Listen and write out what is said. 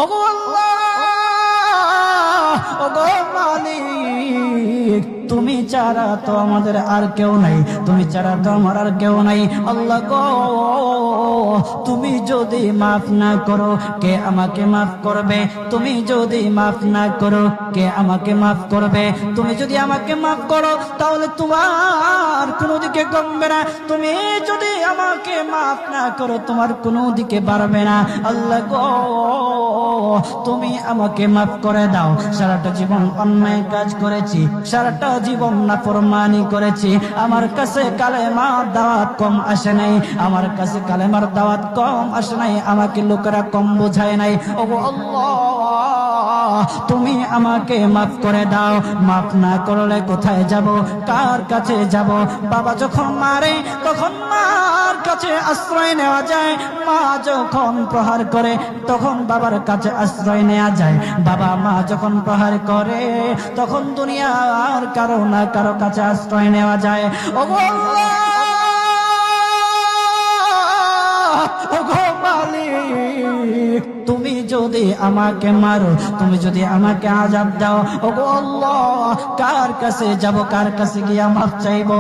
ওগো আল্লাহ, ওগো মালিক, তুমি ছাড়া তো আমাদের আর কেউ নাই, তুমি ছাড়া তো আমার আর কেউ নাই। আল্লাহ গো, তুমি যদি মাফ না করো কে আমাকে মাফ করবে? তুমি যদি মাফ না করো কে আমাকে মাফ করবে? তুমি যদি আমাকে মাফ করো তাহলে তোমার কোনো দিকে কমবে না, তুমি যদি আমাকে মাফ না করো তোমার কোনো দিকে বাড়বে না। আল্লাহ গো, তুমি আমাকে মাফ করে দাও। সারাটা জীবন অন্যায় কাজ করেছি, সারাটা জীবন নাফরমানি করেছি, আমার কাছে কালেমার দাওয়াত কম আসে নাই, আমার কাছে কালেমার দাওয়াত কম আসে নাই, আমাকে লোকেরা কম বোঝায় নাই। ওগো আল্লাহ, তুমি আমাকে মাফ করে দাও। মাফ না করলে কোথায় যাব, কার কাছে যাব? বাবা যখন মারে তখন মার কাছে আশ্রয় নেওয়া যায়, মা যখন প্রহার করে তখন বাবার কাছে আশ্রয় নেওয়া যায়, বাবা মা যখন প্রহার করে তখন দুনিয়ার কারো না কারো কাছে আশ্রয় নেওয়া যায়। ওগো আল্লাহ, ওগো মালিক, তুমি যদি আমাকে মারো, তুমি যদি আমাকে আযাব দাও, ওগো আল্লাহ, কার কাছে যাব, কার কাছে গিয়ে মাফ চাইবো?